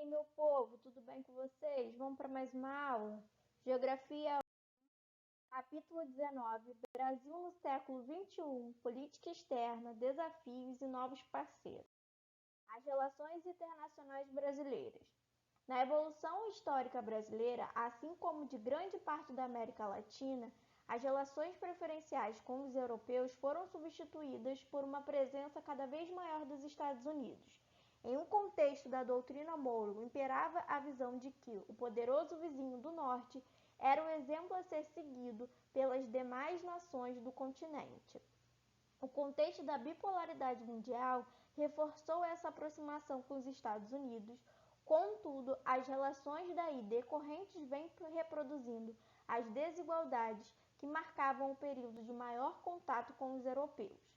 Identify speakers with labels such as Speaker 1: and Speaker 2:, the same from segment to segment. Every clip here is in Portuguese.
Speaker 1: meu povo, tudo bem com vocês? Vamos para mais uma aula. Geografia, capítulo 19, Brasil no século XXI, política externa, desafios e novos parceiros. As relações internacionais brasileiras. Na evolução histórica brasileira, assim como de grande parte da América Latina, as relações preferenciais com os europeus foram substituídas por uma presença cada vez maior dos Estados Unidos. Em um contexto da doutrina Monroe, imperava a visão de que o poderoso vizinho do norte era o exemplo a ser seguido pelas demais nações do continente. O contexto da bipolaridade mundial reforçou essa aproximação com os Estados Unidos. Contudo, as relações daí decorrentes vêm reproduzindo as desigualdades que marcavam o período de maior contato com os europeus.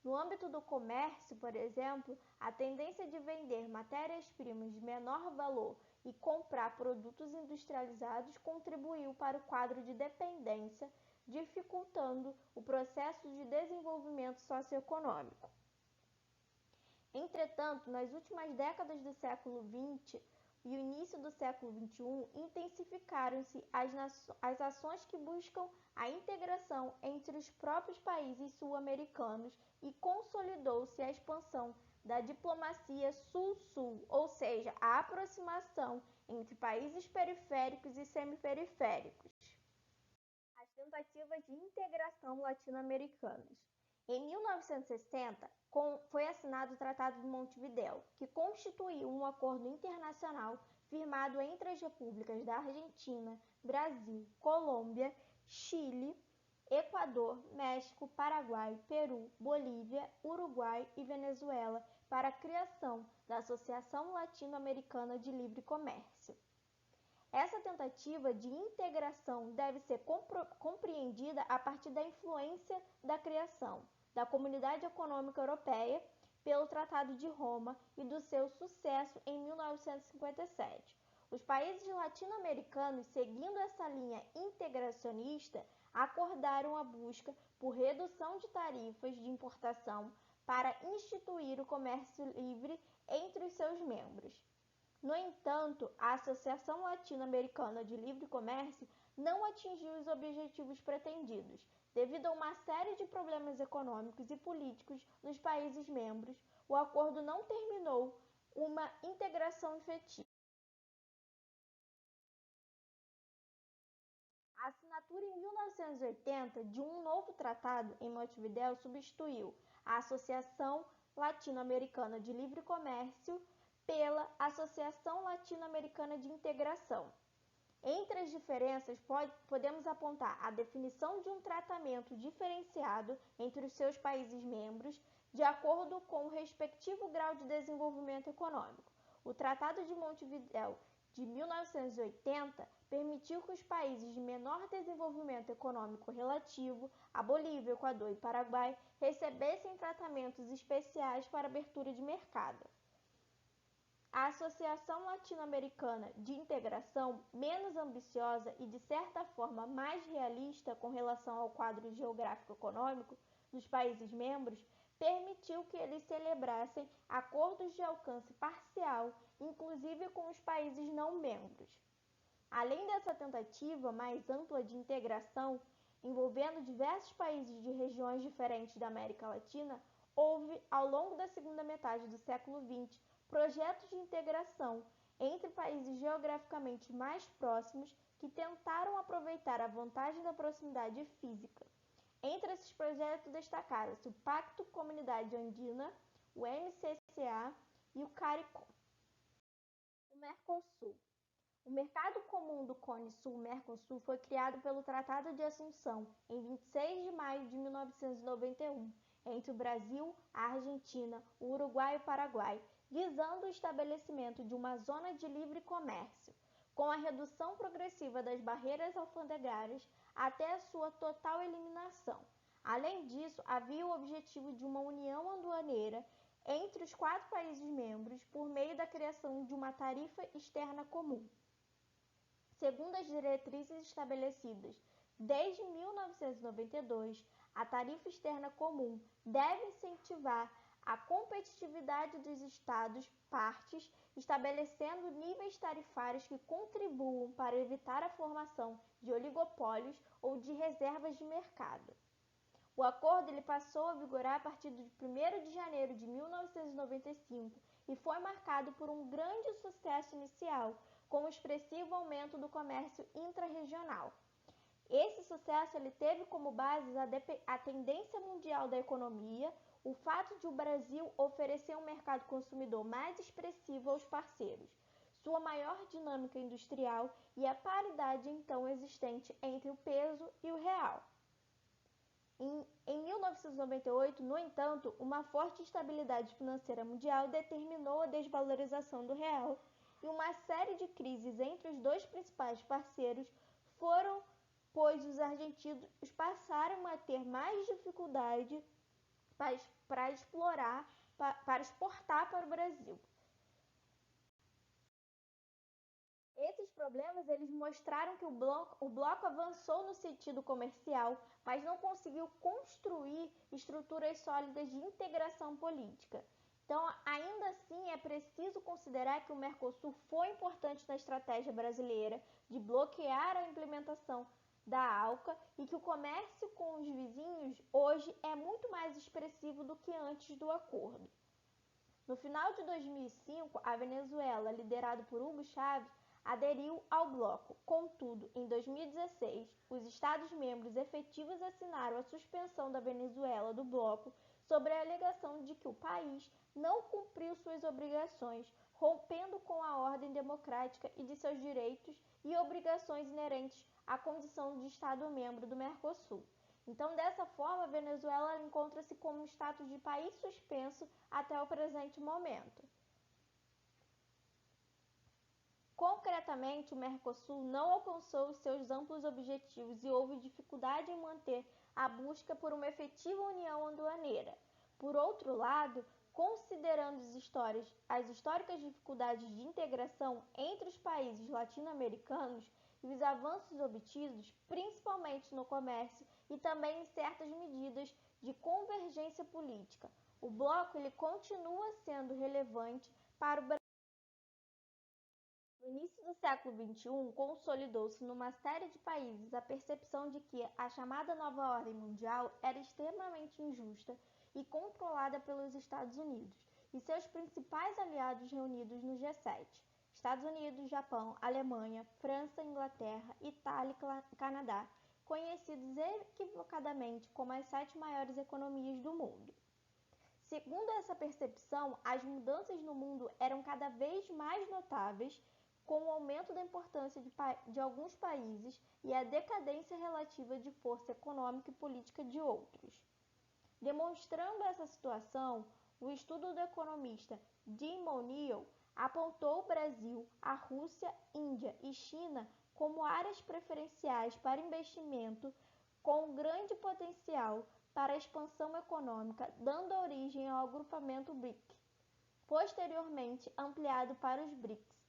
Speaker 1: No âmbito do comércio, por exemplo, a tendência de vender matérias-primas de menor valor e comprar produtos industrializados contribuiu para o quadro de dependência, dificultando o processo de desenvolvimento socioeconômico. Entretanto, nas últimas décadas do século XX e o início do século XXI, intensificaram-se as ações que buscam a integração entre os próprios países sul-americanos e consolidou-se a expansão da diplomacia sul-sul, ou seja, a aproximação entre países periféricos e semiperiféricos. As tentativas de integração latino-americanas. Em 1960, foi assinado o Tratado de Montevidéu, que constituiu um acordo internacional firmado entre as repúblicas da Argentina, Brasil, Colômbia, Chile, Equador, México, Paraguai, Peru, Bolívia, Uruguai e Venezuela para a criação da Associação Latino-Americana de Livre Comércio. Essa tentativa de integração deve ser compreendida a partir da influência da criação da Comunidade Econômica Europeia pelo Tratado de Roma e do seu sucesso em 1957. Os países latino-americanos, seguindo essa linha integracionista, acordaram a busca por redução de tarifas de importação para instituir o comércio livre entre os seus membros. No entanto, a Associação Latino-Americana de Livre Comércio não atingiu os objetivos pretendidos, devido a uma série de problemas econômicos e políticos nos países membros. O acordo não terminou uma integração efetiva. A assinatura em 1980 de um novo tratado em Montevidéu substituiu a Associação Latino-Americana de Livre Comércio pela Associação Latino-Americana de Integração. Entre as diferenças, podemos apontar a definição de um tratamento diferenciado entre os seus países membros, de acordo com o respectivo grau de desenvolvimento econômico. O Tratado de Montevidéu de 1980 permitiu que os países de menor desenvolvimento econômico relativo, a Bolívia, Equador e Paraguai, recebessem tratamentos especiais para abertura de mercado. A Associação Latino-Americana de Integração, menos ambiciosa e de certa forma mais realista com relação ao quadro geográfico-econômico dos países membros, permitiu que eles celebrassem acordos de alcance parcial, inclusive com os países não membros. Além dessa tentativa mais ampla de integração, envolvendo diversos países de regiões diferentes da América Latina, houve, ao longo da segunda metade do século XX, projetos de integração entre países geograficamente mais próximos que tentaram aproveitar a vantagem da proximidade física. Entre esses projetos destacaram-se o Pacto Comunidade Andina, o MCCA e o CARICOM. O Mercosul. O Mercado Comum do Cone Sul, Mercosul, foi criado pelo Tratado de Assunção em 26 de maio de 1991, entre o Brasil, a Argentina, o Uruguai e o Paraguai, visando o estabelecimento de uma zona de livre comércio, com a redução progressiva das barreiras alfandegárias até a sua total eliminação. Além disso, havia o objetivo de uma união aduaneira entre os 4 países membros por meio da criação de uma tarifa externa comum. Segundo as diretrizes estabelecidas desde 1992, a tarifa externa comum deve incentivar a competitividade dos estados partes, estabelecendo níveis tarifários que contribuam para evitar a formação de oligopólios ou de reservas de mercado. O acordo passou a vigorar a partir de 1º de janeiro de 1995 e foi marcado por um grande sucesso inicial, com o expressivo aumento do comércio intrarregional. Esse sucesso teve como base a tendência mundial da economia, o fato de o Brasil oferecer um mercado consumidor mais expressivo aos parceiros, sua maior dinâmica industrial e a paridade então existente entre o peso e o real. Em 1998, no entanto, uma forte instabilidade financeira mundial determinou a desvalorização do real e uma série de crises entre os dois principais parceiros foram, pois os argentinos passaram a ter mais dificuldade para exportar para o Brasil. Esses problemas mostraram que o bloco avançou no sentido comercial, mas não conseguiu construir estruturas sólidas de integração política. Então, ainda assim, é preciso considerar que o Mercosul foi importante na estratégia brasileira de bloquear a implementação da ALCA e que o comércio com os vizinhos hoje é muito mais expressivo do que antes do acordo. No final de 2005, a Venezuela, liderada por Hugo Chávez, aderiu ao bloco. Contudo, em 2016, os Estados-membros efetivos assinaram a suspensão da Venezuela do bloco sob a alegação de que o país não cumpriu suas obrigações, rompendo com a ordem democrática e de seus direitos e obrigações inerentes à condição de Estado-membro do Mercosul. Então, dessa forma, a Venezuela encontra-se como um status de país suspenso até o presente momento. Concretamente, o Mercosul não alcançou os seus amplos objetivos e houve dificuldade em manter a busca por uma efetiva união aduaneira. Por outro lado, considerando as históricas dificuldades de integração entre os países latino-americanos e os avanços obtidos, principalmente no comércio e também em certas medidas de convergência política, o bloco continua sendo relevante para o Brasil. No início do século XXI, consolidou-se numa série de países a percepção de que a chamada nova ordem mundial era extremamente injusta e controlada pelos Estados Unidos e seus principais aliados reunidos no G7, Estados Unidos, Japão, Alemanha, França, Inglaterra, Itália e Canadá, conhecidos equivocadamente como as 7 maiores economias do mundo. Segundo essa percepção, as mudanças no mundo eram cada vez mais notáveis, com o aumento da importância de alguns países e a decadência relativa de força econômica e política de outros. Demonstrando essa situação, o estudo do economista Jim O'Neill apontou o Brasil, a Rússia, Índia e China como áreas preferenciais para investimento com grande potencial para a expansão econômica, dando origem ao agrupamento BRIC, posteriormente ampliado para os BRICS.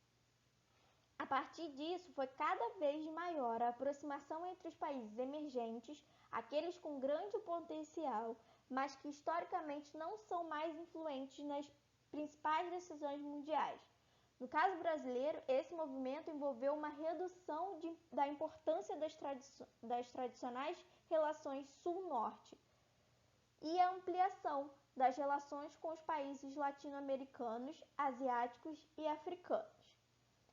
Speaker 1: A partir disso, foi cada vez maior a aproximação entre os países emergentes, aqueles com grande potencial, mas que historicamente não são mais influentes nas principais decisões mundiais. No caso brasileiro, esse movimento envolveu uma redução da importância das tradicionais relações sul-norte e a ampliação das relações com os países latino-americanos, asiáticos e africanos.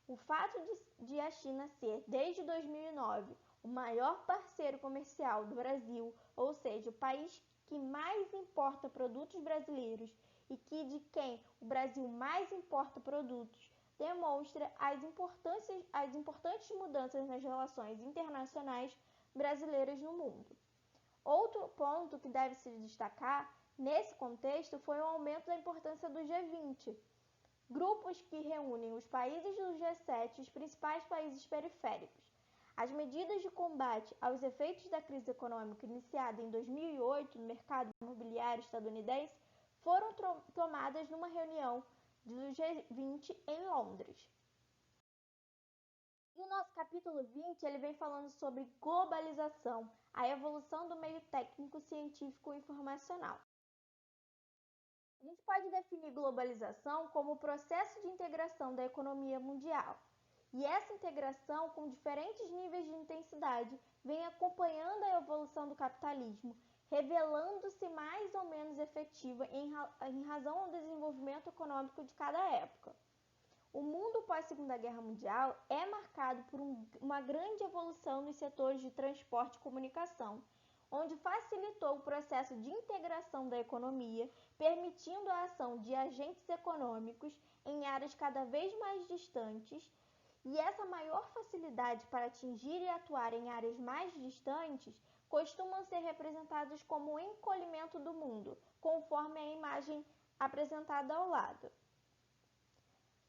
Speaker 1: O fato de a China ser, desde 2009, o maior parceiro comercial do Brasil, ou seja, o país que mais importa produtos brasileiros e de quem o Brasil mais importa produtos, demonstra as importantes mudanças nas relações internacionais brasileiras no mundo. Outro ponto que deve se destacar nesse contexto foi o aumento da importância do G20, grupos que reúnem os países do G7 e os principais países periféricos. As medidas de combate aos efeitos da crise econômica iniciada em 2008 no mercado imobiliário estadunidense foram tomadas numa reunião do G20 em Londres. E o nosso capítulo 20 ele vem falando sobre globalização, a evolução do meio técnico, científico e informacional. A gente pode definir globalização como o processo de integração da economia mundial. E essa integração, com diferentes níveis de intensidade, vem acompanhando a evolução do capitalismo, revelando-se mais ou menos efetiva em razão ao desenvolvimento econômico de cada época. O mundo pós-Segunda Guerra Mundial é marcado por uma grande evolução nos setores de transporte e comunicação, onde facilitou o processo de integração da economia, permitindo a ação de agentes econômicos em áreas cada vez mais distantes, e essa maior facilidade para atingir e atuar em áreas mais distantes costumam ser representadas como o encolhimento do mundo, conforme a imagem apresentada ao lado.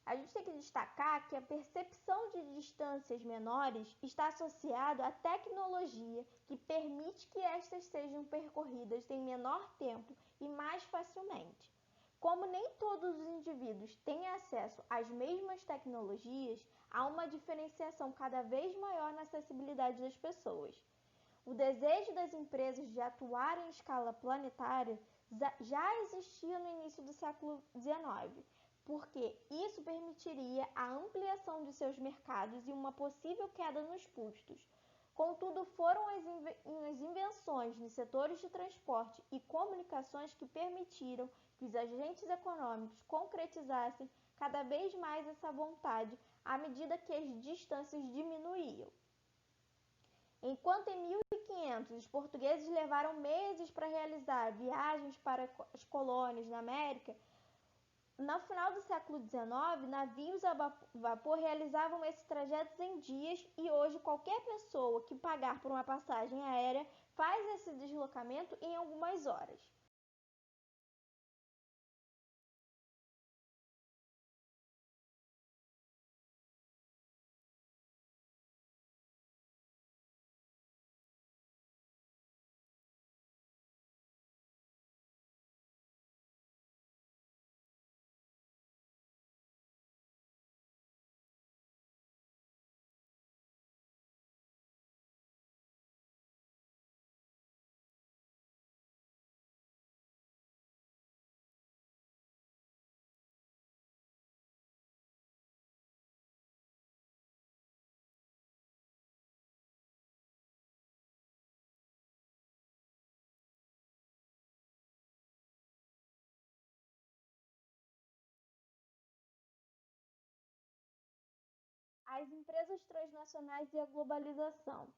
Speaker 1: A gente tem que destacar que a percepção de distâncias menores está associada à tecnologia que permite que estas sejam percorridas em menor tempo e mais facilmente. Como nem todos os indivíduos têm acesso às mesmas tecnologias, há uma diferenciação cada vez maior na acessibilidade das pessoas. O desejo das empresas de atuar em escala planetária já existia no início do século XIX, porque isso permitiria a ampliação de seus mercados e uma possível queda nos custos. Contudo, foram as invenções nos setores de transporte e comunicações que permitiram que os agentes econômicos concretizassem cada vez mais essa vontade à medida que as distâncias diminuíam. Enquanto em 1500 os portugueses levaram meses para realizar viagens para as colônias na América, no final do século XIX, navios a vapor realizavam esses trajetos em dias e hoje qualquer pessoa que pagar por uma passagem aérea faz esse deslocamento em algumas horas. As empresas transnacionais e a globalização.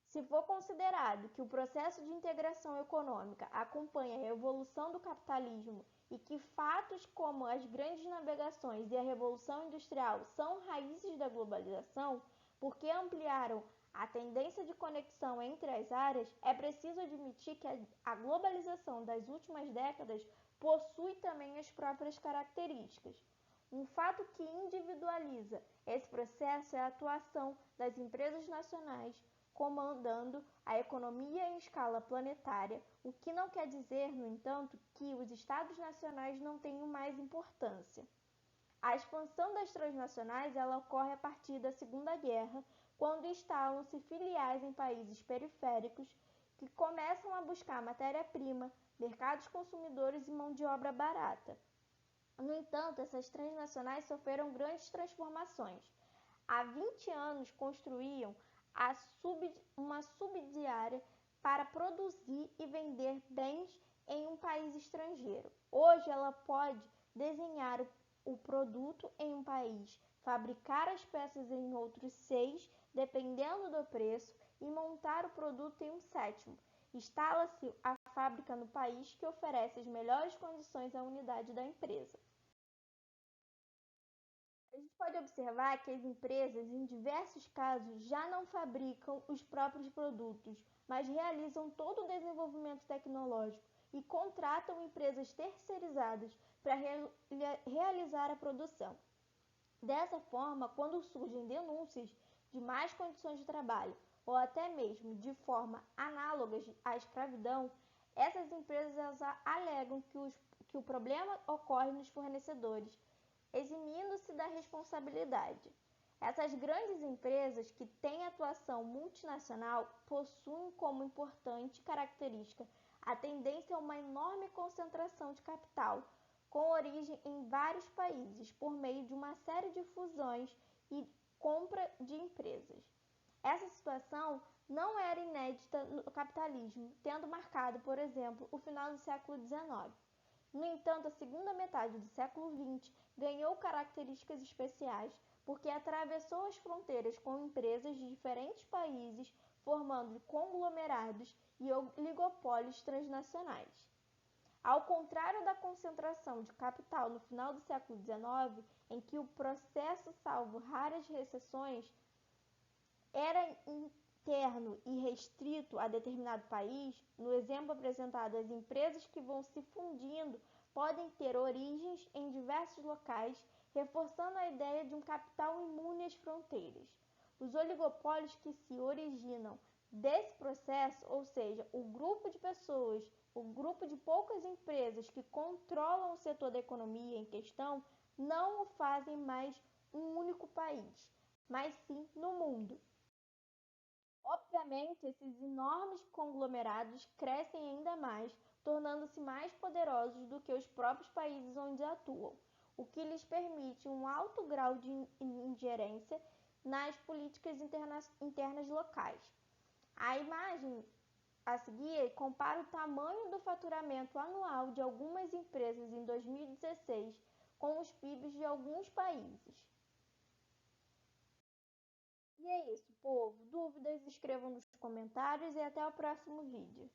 Speaker 1: Se for considerado que o processo de integração econômica acompanha a evolução do capitalismo e que fatos como as grandes navegações e a Revolução Industrial são raízes da globalização, porque ampliaram a tendência de conexão entre as áreas, é preciso admitir que a globalização das últimas décadas possui também as próprias características. Um fato que individualiza esse processo é a atuação das empresas nacionais comandando a economia em escala planetária, o que não quer dizer, no entanto, que os estados nacionais não tenham mais importância. A expansão das transnacionais ela ocorre a partir da Segunda Guerra, quando instalam-se filiais em países periféricos que começam a buscar matéria-prima, mercados consumidores e mão de obra barata. No entanto, essas transnacionais sofreram grandes transformações. Há 20 anos construíam uma subsidiária para produzir e vender bens em um país estrangeiro. Hoje ela pode desenhar o produto em um país, fabricar as peças em outros 6, dependendo do preço, e montar o produto em um sétimo. Instala-se a fábrica no país que oferece as melhores condições à unidade da empresa. A gente pode observar que as empresas, em diversos casos, já não fabricam os próprios produtos, mas realizam todo o desenvolvimento tecnológico e contratam empresas terceirizadas para realizar a produção. Dessa forma, quando surgem denúncias de más condições de trabalho ou até mesmo de forma análogas à escravidão, essas empresas alegam que o problema ocorre nos fornecedores, eximindo-se da responsabilidade. Essas grandes empresas que têm atuação multinacional possuem como importante característica a tendência a uma enorme concentração de capital, com origem em vários países, por meio de uma série de fusões e compra de empresas. Essa situação não era inédita no capitalismo, tendo marcado, por exemplo, o final do século XIX. No entanto, a segunda metade do século XX ganhou características especiais porque atravessou as fronteiras com empresas de diferentes países, formando conglomerados e oligopólios transnacionais. Ao contrário da concentração de capital no final do século XIX, em que o processo, salvo raras recessões, era interno e restrito a determinado país, no exemplo apresentado, as empresas que vão se fundindo podem ter origens em diversos locais, reforçando a ideia de um capital imune às fronteiras. Os oligopólios que se originam desse processo, ou seja, o grupo de pessoas, o grupo de poucas empresas que controlam o setor da economia em questão, não o fazem mais um único país, mas sim no mundo. Obviamente, esses enormes conglomerados crescem ainda mais, tornando-se mais poderosos do que os próprios países onde atuam, o que lhes permite um alto grau de ingerência nas políticas internas locais. A imagem a seguir compara o tamanho do faturamento anual de algumas empresas em 2016 com os PIBs de alguns países. E é isso, povo. Dúvidas, escrevam nos comentários e até o próximo vídeo.